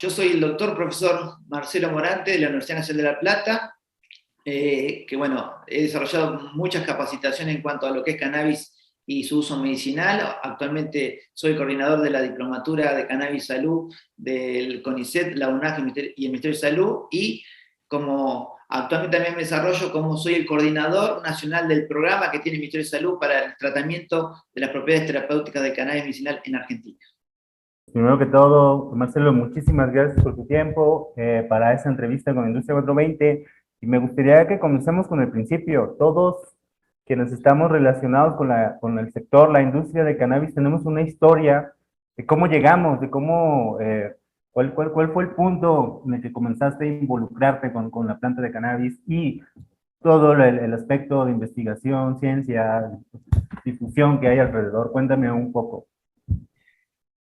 Yo soy el doctor profesor Marcelo Morante de la Universidad Nacional de La Plata, que bueno, he desarrollado muchas capacitaciones en cuanto a lo que es cannabis y su uso medicinal. Actualmente soy coordinador de la Diplomatura de Cannabis Salud del CONICET, la UNAG y el Ministerio de Salud, y como actualmente también me desarrollo como soy el coordinador nacional del programa que tiene el Ministerio de Salud para el tratamiento de las propiedades terapéuticas del cannabis medicinal en Argentina. Primero que todo, Marcelo, muchísimas gracias por tu tiempo para esta entrevista con Industria 420 y me gustaría que comencemos con el principio. Todos quienes estamos relacionados con el sector, la industria de cannabis, tenemos una historia de cómo llegamos, de cómo, cuál fue el punto en el que comenzaste a involucrarte con la planta de cannabis y todo el aspecto de investigación, ciencia, difusión que hay alrededor. Cuéntame un poco.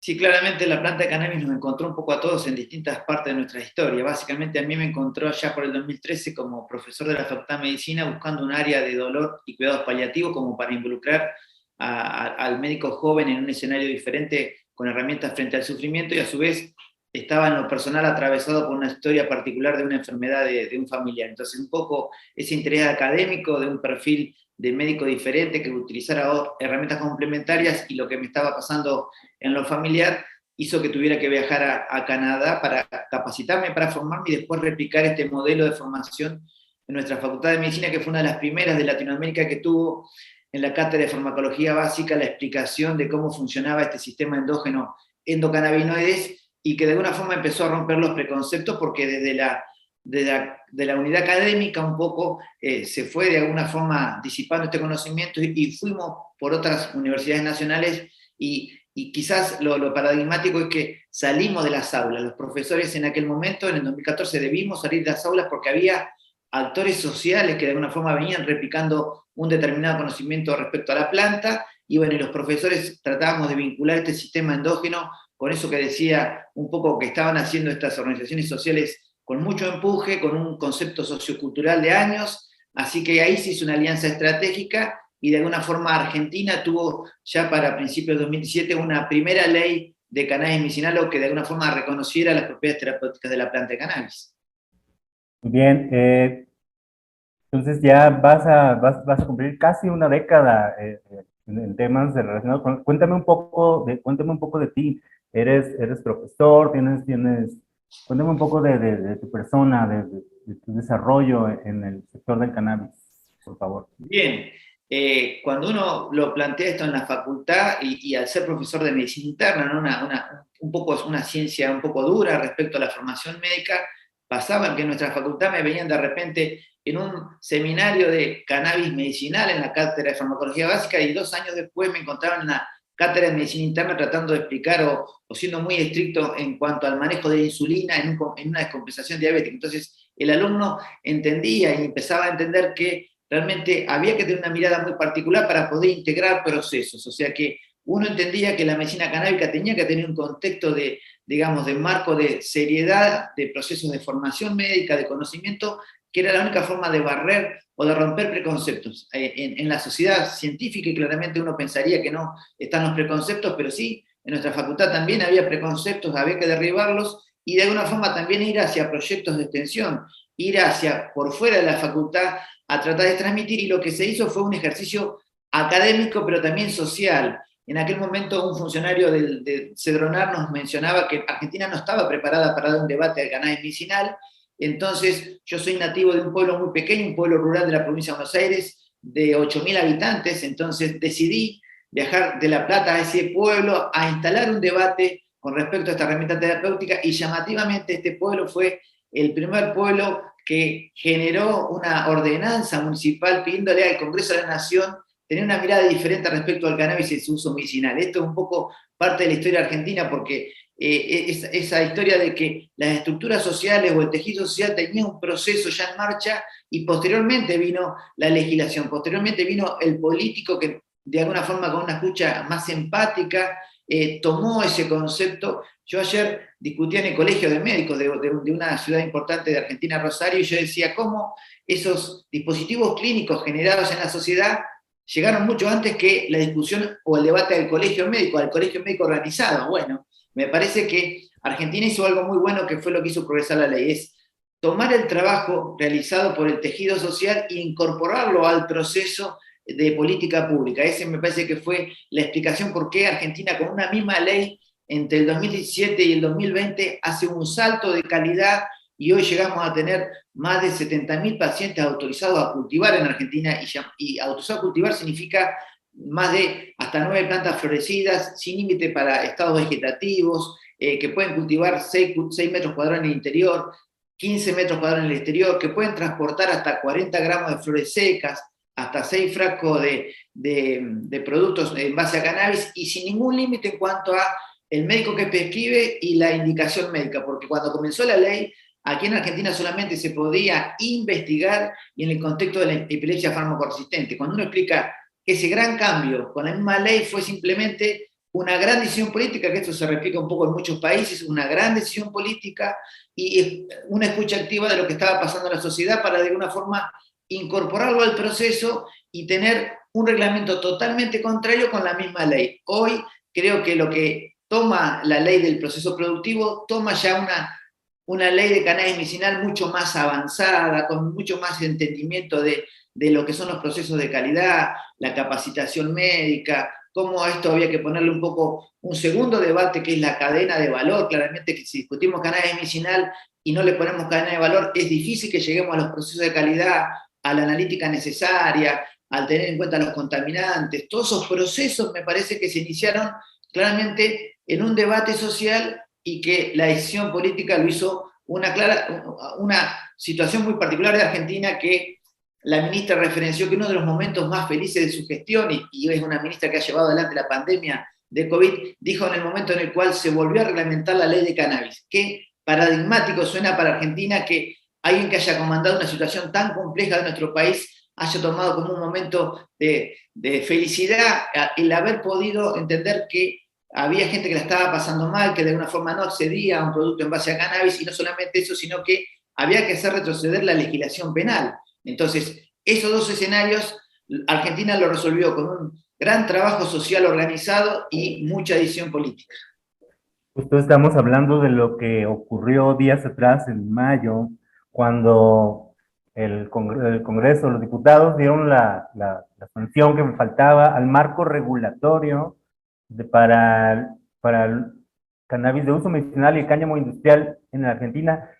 Sí, claramente la planta de cannabis nos encontró un poco a todos en distintas partes de nuestra historia. Básicamente a mí me encontró ya por el 2013 como profesor de la Facultad de Medicina buscando un área de dolor y cuidados paliativos como para involucrar al médico joven en un escenario diferente con herramientas frente al sufrimiento, y a su vez estaba en lo personal atravesado por una historia particular de una enfermedad de un familiar. Entonces un poco ese interés académico de un perfil de médico diferente que utilizara herramientas complementarias, y lo que me estaba pasando en lo familiar hizo que tuviera que viajar a Canadá para capacitarme, para formarme y después replicar este modelo de formación en nuestra Facultad de Medicina, que fue una de las primeras de Latinoamérica que tuvo en la cátedra de farmacología básica la explicación de cómo funcionaba este sistema endógeno endocannabinoides, y que de alguna forma empezó a romper los preconceptos, porque desde la unidad académica un poco se fue de alguna forma disipando este conocimiento, y fuimos por otras universidades nacionales, y quizás lo paradigmático es que salimos de las aulas. Los profesores en aquel momento, en el 2014, debimos salir de las aulas porque había actores sociales que de alguna forma venían replicando un determinado conocimiento respecto a la planta, y bueno, y los profesores tratábamos de vincular este sistema endógeno con eso que decía un poco que estaban haciendo estas organizaciones sociales con mucho empuje, con un concepto sociocultural de años. Así que ahí se hizo una alianza estratégica, y de alguna forma Argentina tuvo ya para principios de 2017 una primera ley de cannabis medicinal, o que de alguna forma reconociera las propiedades terapéuticas de la planta de cannabis. Muy bien, entonces ya vas a cumplir casi una década en temas relacionados con... Cuéntame un poco de ti. Eres profesor, cuéntame un poco de tu persona, de tu desarrollo en el sector del cannabis, por favor. Bien, cuando uno lo plantea esto en la facultad, y al ser profesor de medicina interna, ¿no? Un poco es una ciencia un poco dura respecto a la formación médica, pasaban que en nuestra facultad me veían de repente en un seminario de cannabis medicinal en la cátedra de farmacología básica, y 2 años después me encontraban en la cátedra de medicina interna tratando de explicar o siendo muy estricto en cuanto al manejo de la insulina en una descompensación diabética. Entonces el alumno entendía y empezaba a entender que realmente había que tener una mirada muy particular para poder integrar procesos. O sea que uno entendía que la medicina canábica tenía que tener un contexto de, digamos, de marco de seriedad, de procesos de formación médica, de conocimiento, que era la única forma de barrer o de romper preconceptos. En la sociedad científica, y claramente uno pensaría que no están los preconceptos, pero sí, en nuestra facultad también había preconceptos, había que derribarlos, y de alguna forma también ir hacia proyectos de extensión, ir hacia por fuera de la facultad a tratar de transmitir, y lo que se hizo fue un ejercicio académico, pero también social. En aquel momento un funcionario de Cedronar nos mencionaba que Argentina no estaba preparada para dar un debate al cannabis medicinal. Entonces yo soy nativo de un pueblo muy pequeño, un pueblo rural de la provincia de Buenos Aires, de 8.000 habitantes, entonces decidí viajar de La Plata a ese pueblo a instalar un debate con respecto a esta herramienta terapéutica, y llamativamente este pueblo fue el primer pueblo que generó una ordenanza municipal pidiéndole al Congreso de la Nación tener una mirada diferente respecto al cannabis y su uso medicinal. Esto es un poco parte de la historia argentina, porque esa historia de que las estructuras sociales o el tejido social tenía un proceso ya en marcha, y posteriormente vino la legislación, posteriormente vino el político que de alguna forma con una escucha más empática tomó ese concepto. Yo ayer discutía en el colegio de médicos de una ciudad importante de Argentina, Rosario, y yo decía cómo esos dispositivos clínicos generados en la sociedad llegaron mucho antes que la discusión o el debate del colegio médico, al colegio médico organizado. Bueno, me parece que Argentina hizo algo muy bueno que fue lo que hizo progresar la ley, es tomar el trabajo realizado por el tejido social e incorporarlo al proceso de política pública. Ese me parece que fue la explicación por qué Argentina, con una misma ley, entre el 2017 y el 2020, hace un salto de calidad y hoy llegamos a tener más de 70.000 pacientes autorizados a cultivar en Argentina, y autorizado a cultivar significa más de hasta 9 plantas florecidas, sin límite para estados vegetativos, que pueden cultivar 6 metros cuadrados en el interior, 15 metros cuadrados en el exterior, que pueden transportar hasta 40 gramos de flores secas, hasta 6 frascos de productos en base a cannabis, y sin ningún límite en cuanto a el médico que prescribe y la indicación médica, porque cuando comenzó la ley, aquí en Argentina solamente se podía investigar y en el contexto de la epilepsia farmacoresistente. Cuando uno explica que ese gran cambio con la misma ley fue simplemente una gran decisión política, que esto se replica un poco en muchos países, una gran decisión política y una escucha activa de lo que estaba pasando en la sociedad para de alguna forma incorporarlo al proceso y tener un reglamento totalmente contrario con la misma ley. Hoy creo que lo que toma la ley del proceso productivo toma ya una ley de cannabis medicinal mucho más avanzada, con mucho más entendimiento de lo que son los procesos de calidad, la capacitación médica, cómo a esto había que ponerle un poco un segundo debate, que es la cadena de valor. Claramente que si discutimos cannabis medicinal y no le ponemos cadena de valor, es difícil que lleguemos a los procesos de calidad, a la analítica necesaria, al tener en cuenta los contaminantes. Todos esos procesos me parece que se iniciaron claramente en un debate social y que la decisión política lo hizo una situación muy particular de Argentina, que la ministra referenció que uno de los momentos más felices de su gestión, y es una ministra que ha llevado adelante la pandemia de COVID, dijo en el momento en el cual se volvió a reglamentar la ley de cannabis. Qué paradigmático suena para Argentina que alguien que haya comandado una situación tan compleja de nuestro país haya tomado como un momento de felicidad el haber podido entender que había gente que la estaba pasando mal, que de alguna forma no accedía a un producto en base a cannabis, y no solamente eso, sino que había que hacer retroceder la legislación penal. Entonces, esos dos escenarios, Argentina lo resolvió con un gran trabajo social organizado y mucha decisión política. Justo estamos hablando de lo que ocurrió días atrás, en mayo, cuando el Congreso, los diputados dieron la sanción que me faltaba al marco regulatorio para el cannabis de uso medicinal y el cáñamo industrial en Argentina.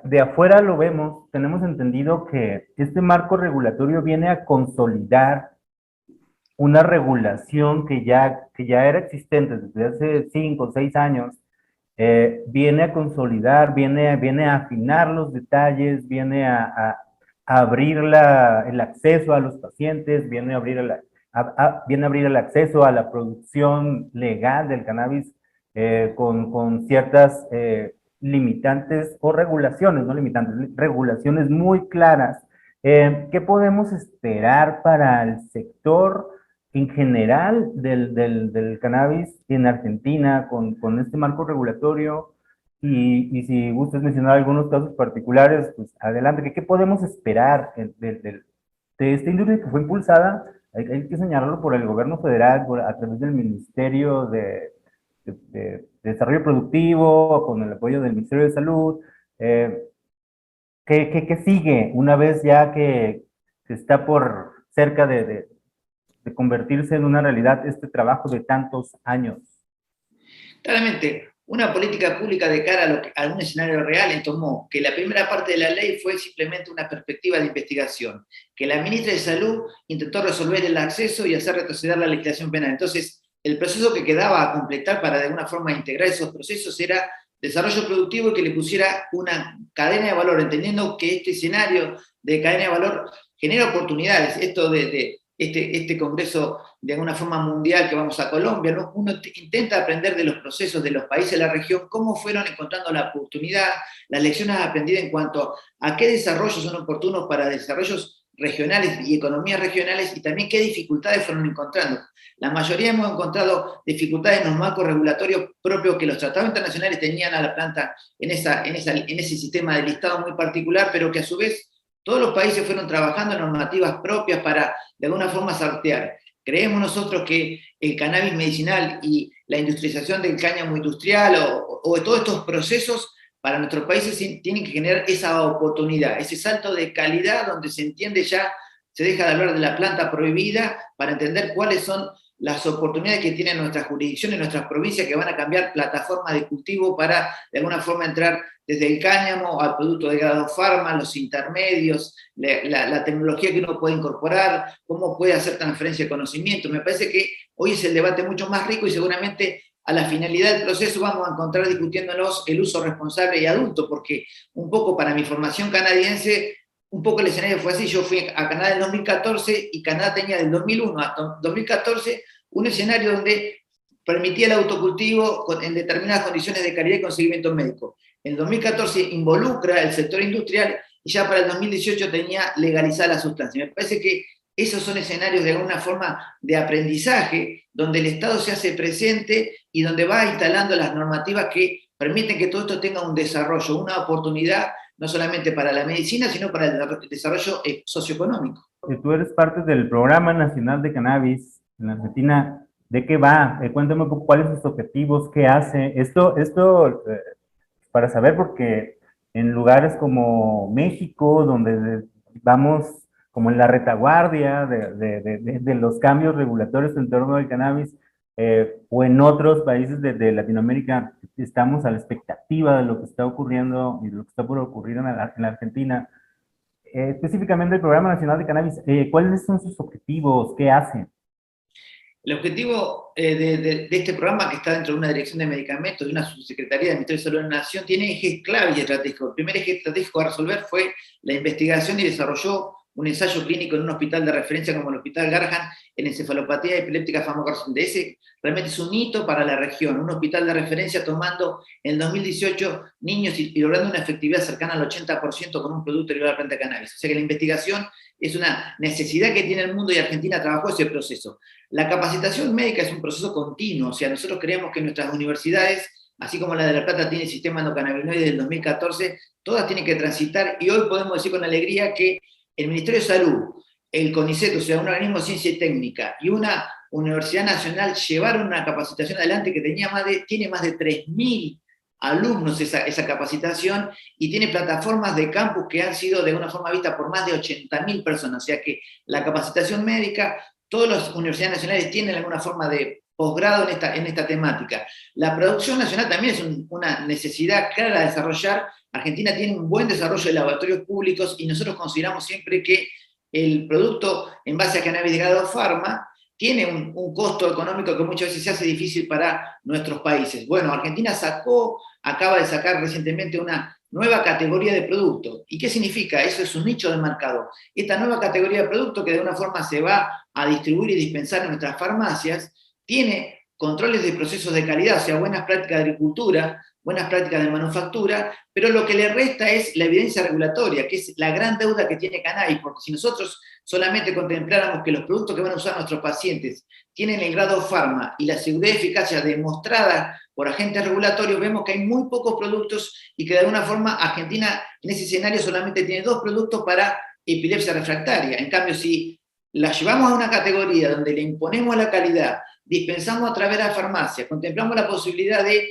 De afuera lo vemos, tenemos entendido que este marco regulatorio viene a consolidar una regulación que ya era existente desde hace 5 o 6 años, viene a consolidar, viene a afinar los detalles, viene a abrir el acceso a los pacientes, viene a abrir el acceso a la producción legal del cannabis, con ciertas limitantes o regulaciones, no limitantes, regulaciones muy claras. ¿Qué podemos esperar para el sector en general del cannabis en Argentina con este marco regulatorio? Y si gustas mencionar algunos casos particulares, pues adelante. ¿Qué podemos esperar de esta industria que fue impulsada? Hay que señalarlo por el gobierno federal, a través del Ministerio de Desarrollo Productivo, con el apoyo del Ministerio de Salud. ¿Qué sigue una vez ya que está por cerca de convertirse en una realidad este trabajo de tantos años? Claramente, una política pública de cara a un escenario real tomó que la primera parte de la ley fue simplemente una perspectiva de investigación, que la ministra de Salud intentó resolver el acceso y hacer retroceder la legislación penal. Entonces, el proceso que quedaba a completar para de alguna forma integrar esos procesos era desarrollo productivo y que le pusiera una cadena de valor, entendiendo que este escenario de cadena de valor genera oportunidades. Esto de este congreso de alguna forma mundial que vamos a Colombia, ¿no? Uno intenta aprender de los procesos de los países de la región, cómo fueron encontrando la oportunidad, las lecciones aprendidas en cuanto a qué desarrollos son oportunos para desarrollos regionales y economías regionales, y también qué dificultades fueron encontrando. La mayoría hemos encontrado dificultades en los marcos regulatorios propios que los tratados internacionales tenían a la planta en ese sistema de listado muy particular, pero que a su vez todos los países fueron trabajando en normativas propias para de alguna forma sortear. ¿Creemos nosotros que el cannabis medicinal y la industrialización del cáñamo industrial o de todos estos procesos para nuestros países tienen que generar esa oportunidad, ese salto de calidad donde se entiende ya, se deja de hablar de la planta prohibida para entender cuáles son las oportunidades que tienen nuestras jurisdicciones, nuestras provincias, que van a cambiar plataformas de cultivo para, de alguna forma, entrar desde el cáñamo al producto de grado farma, los intermedios, la tecnología que uno puede incorporar, cómo puede hacer transferencia de conocimiento. Me parece que hoy es el debate mucho más rico y seguramente a la finalidad del proceso vamos a encontrar discutiéndonos el uso responsable y adulto, porque un poco para mi formación canadiense, un poco el escenario fue así. Yo fui a Canadá en 2014 y Canadá tenía del 2001 hasta 2014 un escenario donde permitía el autocultivo en determinadas condiciones de calidad y conseguimiento médico. En 2014 involucra el sector industrial y ya para el 2018 tenía legalizada la sustancia. Me parece que esos son escenarios de alguna forma de aprendizaje, donde el Estado se hace presente y donde va instalando las normativas que permiten que todo esto tenga un desarrollo, una oportunidad, no solamente para la medicina, sino para el desarrollo socioeconómico. Tú eres parte del Programa Nacional de Cannabis en la Argentina. ¿De qué va? Cuéntame cuáles son sus objetivos, qué hace. Para saber, porque en lugares como México, donde vamos como en la retaguardia de los cambios regulatorios en torno al cannabis, o en otros países de Latinoamérica, estamos a la expectativa de lo que está ocurriendo y de lo que está por ocurrir en la Argentina. Específicamente el Programa Nacional de Cannabis, ¿cuáles son sus objetivos? ¿Qué hacen? El objetivo de este programa, que está dentro de una dirección de medicamentos, de una subsecretaría del Ministerio de Salud de la Nación, tiene ejes claves y estratégicos. El primer eje estratégico a resolver fue la investigación y desarrolló un ensayo clínico en un hospital de referencia como el Hospital Garrahan en encefalopatía epiléptica farmacoresistente. Ese realmente es un hito para la región, un hospital de referencia tomando en el 2018 niños y logrando una efectividad cercana al 80% con un producto derivado de la planta de cannabis. O sea que la investigación es una necesidad que tiene el mundo y Argentina trabajó ese proceso. La capacitación médica es un proceso continuo, o sea, nosotros creemos que nuestras universidades, así como la de La Plata tiene el sistema endocannabinoide del 2014, todas tienen que transitar, y hoy podemos decir con alegría que el Ministerio de Salud, el CONICET, o sea, un organismo de ciencia y técnica, y una Universidad Nacional llevaron una capacitación adelante que tiene más de 3.000 alumnos esa capacitación, y tiene plataformas de campus que han sido de alguna forma vistas por más de 80.000 personas, o sea que la capacitación médica, todas las universidades nacionales tienen alguna forma de posgrado en esta temática. La producción nacional también es una necesidad clara de desarrollar. Argentina tiene un buen desarrollo de laboratorios públicos y nosotros consideramos siempre que el producto en base a cannabis de grado farma tiene un costo económico que muchas veces se hace difícil para nuestros países. Bueno, Argentina acaba de sacar recientemente una nueva categoría de producto. ¿Y qué significa? Eso es un nicho de mercado. Esta nueva categoría de producto, que de alguna forma se va a distribuir y dispensar en nuestras farmacias, tiene controles de procesos de calidad, o sea, buenas prácticas de agricultura, buenas prácticas de manufactura, pero lo que le resta es la evidencia regulatoria, que es la gran deuda que tiene cannabis, porque si nosotros solamente contempláramos que los productos que van a usar nuestros pacientes tienen el grado farma y la seguridad y eficacia demostrada por agentes regulatorios, vemos que hay muy pocos productos y que de alguna forma Argentina en ese escenario solamente tiene 2 productos para epilepsia refractaria. En cambio, si la llevamos a una categoría donde le imponemos la calidad, dispensamos a través de la farmacia, contemplamos la posibilidad de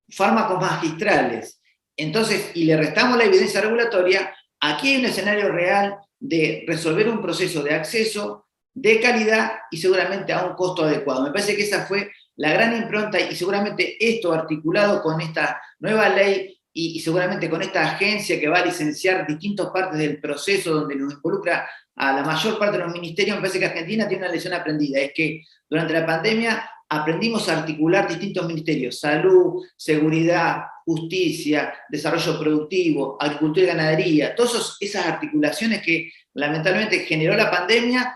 fármacos magistrales, entonces, y le restamos la evidencia regulatoria, aquí hay un escenario real de resolver un proceso de acceso, de calidad y seguramente a un costo adecuado. Me parece que esa fue la gran impronta y seguramente esto articulado con esta nueva ley y seguramente con esta agencia que va a licenciar distintas partes del proceso donde nos involucra a la mayor parte de los ministerios, me parece que Argentina tiene una lección aprendida, es que durante la pandemia aprendimos a articular distintos ministerios: salud, seguridad, justicia, desarrollo productivo, agricultura y ganadería, todas esas articulaciones que lamentablemente generó la pandemia,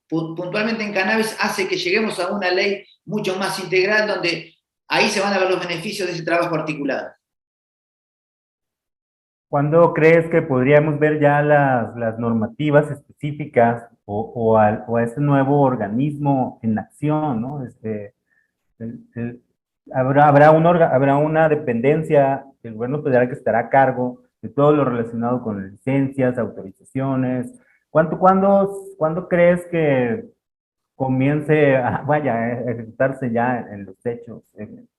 puntualmente en cannabis, hace que lleguemos a una ley mucho más integral, donde ahí se van a ver los beneficios de ese trabajo articulado. ¿Cuándo crees que podríamos ver ya las normativas específicas o a este nuevo organismo en acción, ¿no? Habrá una dependencia del gobierno federal que estará a cargo de todo lo relacionado con licencias, autorizaciones. ¿Cuándo crees que comience a, vaya, a ejecutarse ya en los hechos?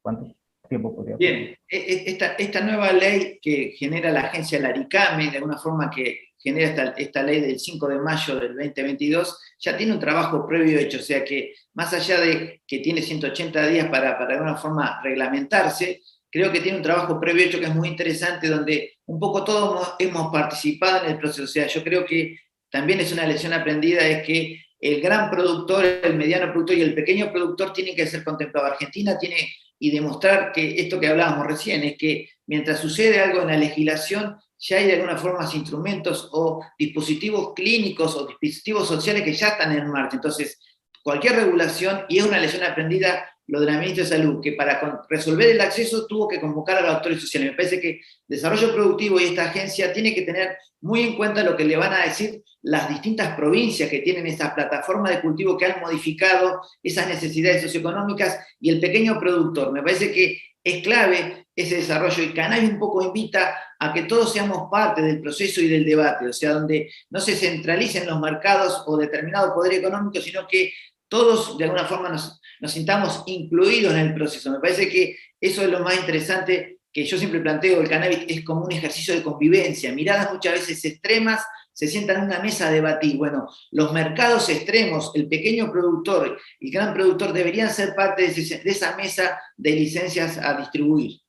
¿Cuánto tiempo podría pasar? Bien, esta nueva ley que genera la agencia Laricame, de alguna forma que genera esta ley del 5 de mayo del 2022, ya tiene un trabajo previo hecho, o sea que más allá de que tiene 180 días para de alguna forma reglamentarse, creo que tiene un trabajo previo hecho que es muy interesante, donde un poco todos hemos participado en el proceso. O sea, yo creo que también es una lección aprendida, es que el gran productor, el mediano productor y el pequeño productor tienen que ser contemplados. Argentina tiene y demostrar que esto que hablábamos recién es que mientras sucede algo en la legislación, ya hay de alguna forma instrumentos o dispositivos clínicos o dispositivos sociales que ya están en marcha. Entonces, cualquier regulación, y es una lección aprendida lo de la ministra de Salud, que para resolver el acceso tuvo que convocar a los actores sociales. Me parece que Desarrollo Productivo y esta agencia tiene que tener muy en cuenta lo que le van a decir las distintas provincias que tienen estas plataformas de cultivo que han modificado esas necesidades socioeconómicas y el pequeño productor. Me parece que es clave ese desarrollo y Cannabis un poco invita a que todos seamos parte del proceso y del debate, o sea, donde no se centralicen los mercados o determinado poder económico, sino que todos de alguna forma nos sintamos incluidos en el proceso. Me parece que eso es lo más interesante que yo siempre planteo. El cannabis es como un ejercicio de convivencia, miradas muchas veces extremas, se sientan en una mesa a debatir. Bueno, los mercados extremos, el pequeño productor y el gran productor deberían ser parte de esa mesa de licencias a distribuir.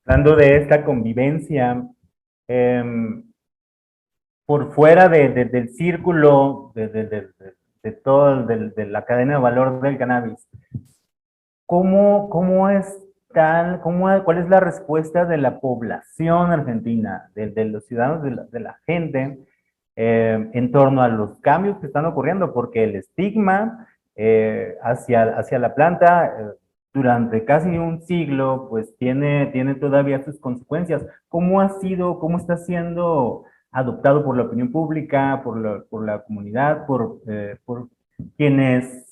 Hablando de esta convivencia, em, por fuera del círculo de todo, de la cadena de valor del cannabis, ¿cómo es cuál es la respuesta de la población argentina, de los ciudadanos, de la gente, en torno a los cambios que están ocurriendo? Porque el estigma hacia la planta durante casi un siglo, pues tiene todavía sus consecuencias. ¿Cómo está siendo adoptado por la opinión pública, por la comunidad, por quienes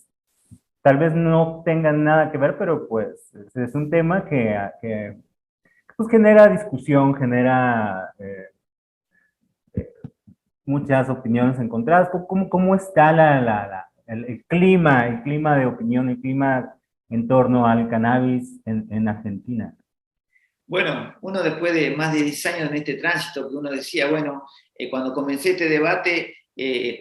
tal vez no tengan nada que ver, pero pues es un tema que pues genera discusión, genera muchas opiniones encontradas? ¿Cómo está el clima de opinión, el clima en torno al cannabis en Argentina? Bueno, uno después de más de 10 años en este tránsito, que uno decía, bueno, cuando comencé este debate,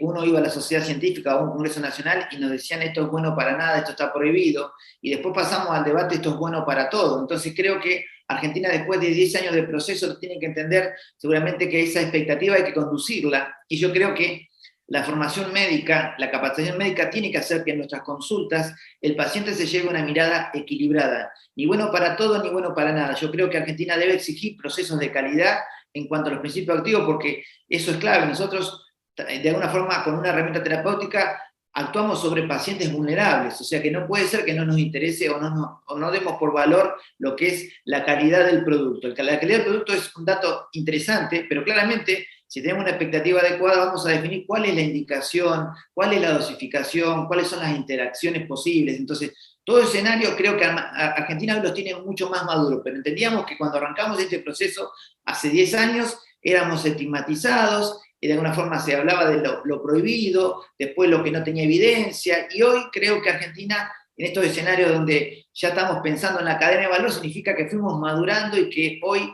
uno iba a la sociedad científica, a un congreso nacional, y nos decían esto es bueno para nada, esto está prohibido, y después pasamos al debate, esto es bueno para todo. Entonces creo que Argentina, después de 10 años de proceso, tiene que entender seguramente que esa expectativa hay que conducirla, y yo creo que la formación médica, la capacitación médica tiene que hacer que en nuestras consultas el paciente se lleve una mirada equilibrada, ni bueno para todo ni bueno para nada. Yo creo que Argentina debe exigir procesos de calidad en cuanto a los principios activos, porque eso es clave. Nosotros, de alguna forma, con una herramienta terapéutica, actuamos sobre pacientes vulnerables, o sea que no puede ser que no nos interese o no demos por valor lo que es la calidad del producto. La calidad del producto es un dato interesante, pero claramente, si tenemos una expectativa adecuada, vamos a definir cuál es la indicación, cuál es la dosificación, cuáles son las interacciones posibles. Entonces, todo escenario creo que Argentina hoy los tiene mucho más maduros, pero entendíamos que cuando arrancamos este proceso, hace 10 años, éramos estigmatizados, y de alguna forma se hablaba de lo prohibido, después lo que no tenía evidencia, y hoy creo que Argentina, en estos escenarios donde ya estamos pensando en la cadena de valor, significa que fuimos madurando y que hoy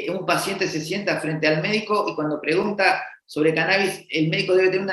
un paciente se sienta frente al médico y cuando pregunta sobre cannabis, el médico debe tener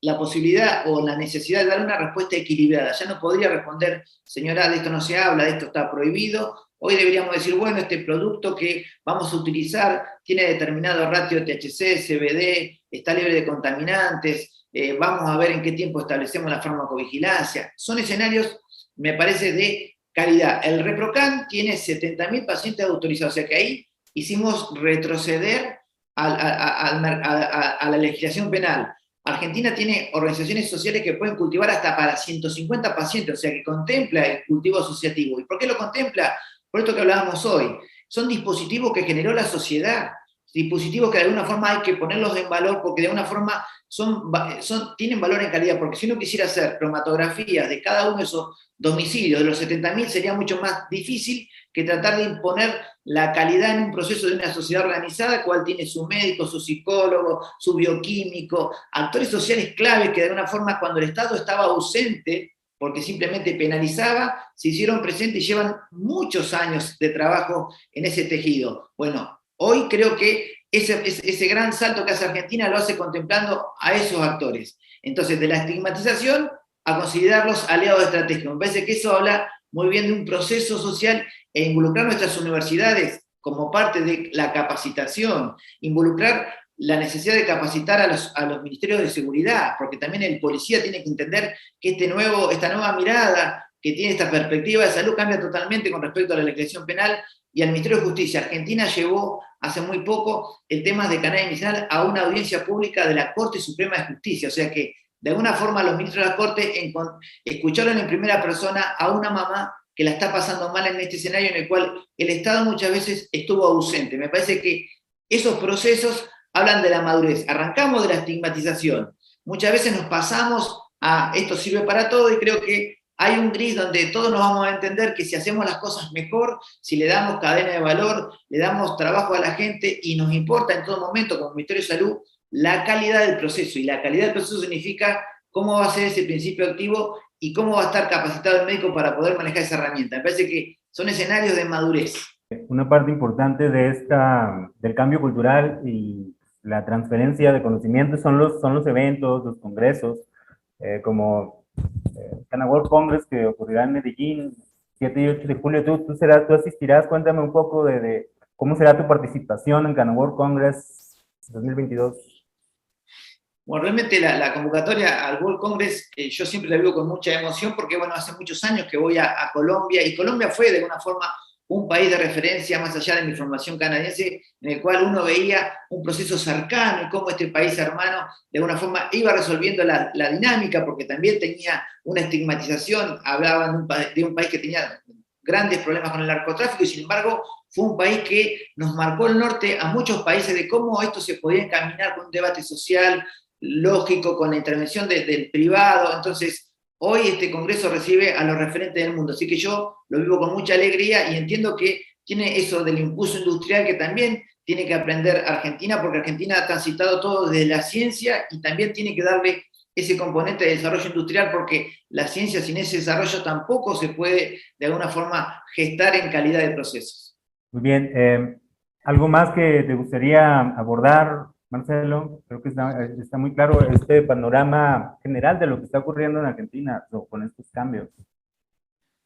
la posibilidad o la necesidad de dar una respuesta equilibrada. Ya no podría responder, señora, de esto no se habla, de esto está prohibido. Hoy deberíamos decir, bueno, este producto que vamos a utilizar tiene determinado ratio de THC, CBD, está libre de contaminantes, vamos a ver en qué tiempo establecemos la farmacovigilancia. Son escenarios, me parece, de calidad. El ReproCan tiene 70.000 pacientes autorizados, o sea que ahí hicimos retroceder a la legislación penal. Argentina tiene organizaciones sociales que pueden cultivar hasta para 150 pacientes, o sea que contempla el cultivo asociativo. ¿Y por qué lo contempla? Por esto que hablábamos hoy. Son dispositivos que generó la sociedad. dispositivos que de alguna forma hay que ponerlos en valor porque de alguna forma tienen valor en calidad, porque si uno quisiera hacer cromatografías de cada uno de esos domicilios, de los 70.000, sería mucho más difícil que tratar de imponer la calidad en un proceso de una sociedad organizada, cual tiene su médico, su psicólogo, su bioquímico, actores sociales claves que de alguna forma cuando el Estado estaba ausente, porque simplemente penalizaba, se hicieron presentes y llevan muchos años de trabajo en ese tejido. Bueno, hoy creo que ese gran salto que hace Argentina lo hace contemplando a esos actores. Entonces, de la estigmatización a considerarlos aliados estratégicos. Me parece que eso habla muy bien de un proceso social e involucrar nuestras universidades como parte de la capacitación, involucrar la necesidad de capacitar a los ministerios de seguridad, porque también el policía tiene que entender que esta nueva mirada que tiene esta perspectiva de salud cambia totalmente con respecto a la legislación penal y al Ministerio de Justicia. Argentina llevó hace muy poco el tema de cannabis medicinal a una audiencia pública de la Corte Suprema de Justicia, o sea que de alguna forma los ministros de la Corte escucharon en primera persona a una mamá que la está pasando mal en este escenario en el cual el Estado muchas veces estuvo ausente. Me parece que esos procesos hablan de la madurez. Arrancamos de la estigmatización. Muchas veces nos pasamos a esto sirve para todo y creo que hay un gris donde todos nos vamos a entender que si hacemos las cosas mejor, si le damos cadena de valor, le damos trabajo a la gente y nos importa en todo momento como Ministerio de Salud la calidad del proceso. Y la calidad del proceso significa cómo va a ser ese principio activo y cómo va a estar capacitado el médico para poder manejar esa herramienta. Me parece que son escenarios de madurez. Una parte importante del cambio cultural y la transferencia de conocimientos son los eventos, los congresos, como Cana World Congress que ocurrirá en Medellín 7 y 8 de julio. Tú asistirás, cuéntame un poco de cómo será tu participación en Cana World Congress 2022. Bueno, realmente la convocatoria al World Congress yo siempre la vivo con mucha emoción porque, bueno, hace muchos años que voy a Colombia y Colombia fue de alguna forma un país de referencia más allá de mi formación canadiense, en el cual uno veía un proceso cercano y cómo este país hermano de alguna forma iba resolviendo la dinámica, porque también tenía una estigmatización, hablaban de un país que tenía grandes problemas con el narcotráfico y sin embargo fue un país que nos marcó el norte a muchos países de cómo esto se podía encaminar con un debate social lógico, con la intervención del privado. Entonces, hoy este Congreso recibe a los referentes del mundo, así que yo lo vivo con mucha alegría y entiendo que tiene eso del impulso industrial que también tiene que aprender Argentina, porque Argentina ha transitado todo desde la ciencia y también tiene que darle ese componente de desarrollo industrial, porque la ciencia sin ese desarrollo tampoco se puede de alguna forma gestar en calidad de procesos. Muy bien, ¿algo más que te gustaría abordar, Marcelo? Creo que está muy claro este panorama general de lo que está ocurriendo en Argentina con estos cambios.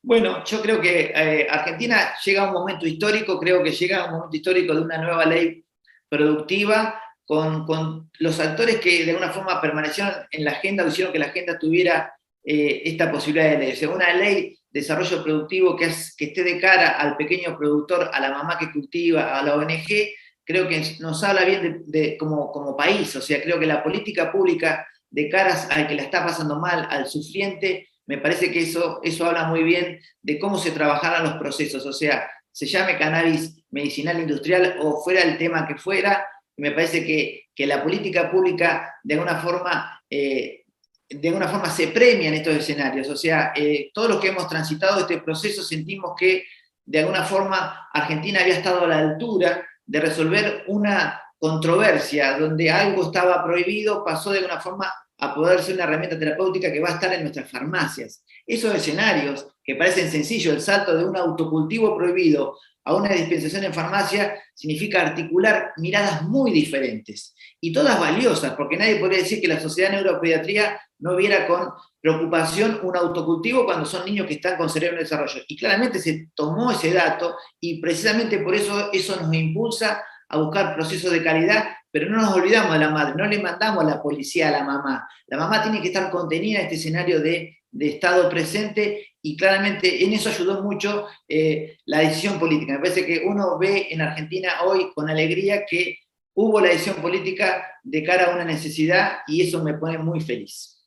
Bueno, yo creo que Argentina llega a un momento histórico, creo que llega a un momento histórico de una nueva ley productiva, con los actores que de alguna forma permanecieron en la agenda, o hicieron que la agenda tuviera esta posibilidad de ley. O sea, una ley de desarrollo productivo que esté de cara al pequeño productor, a la mamá que cultiva, a la ONG, creo que nos habla bien como país. O sea, creo que la política pública de caras al que la está pasando mal, al sufriente, me parece que eso habla muy bien de cómo se trabajarán los procesos. O sea, se llame cannabis medicinal industrial o fuera el tema que fuera, me parece que la política pública de alguna forma se premia en estos escenarios. O sea, todos los que hemos transitado este proceso sentimos que de alguna forma Argentina había estado a la altura de resolver una controversia donde algo estaba prohibido, pasó de alguna forma a poder ser una herramienta terapéutica que va a estar en nuestras farmacias. Esos escenarios que parecen sencillos, el salto de un autocultivo prohibido a una dispensación en farmacia, significa articular miradas muy diferentes y todas valiosas, porque nadie podría decir que la Sociedad de Neuropediatría no viera con preocupación un autocultivo cuando son niños que están con cerebro en desarrollo. Y claramente se tomó ese dato y precisamente por eso nos impulsa a buscar procesos de calidad, pero no nos olvidamos de la madre, no le mandamos a la policía a la mamá. La mamá tiene que estar contenida en este escenario de estado presente y claramente en eso ayudó mucho la decisión política. Me parece que uno ve en Argentina hoy con alegría que hubo la decisión política de cara a una necesidad y eso me pone muy feliz.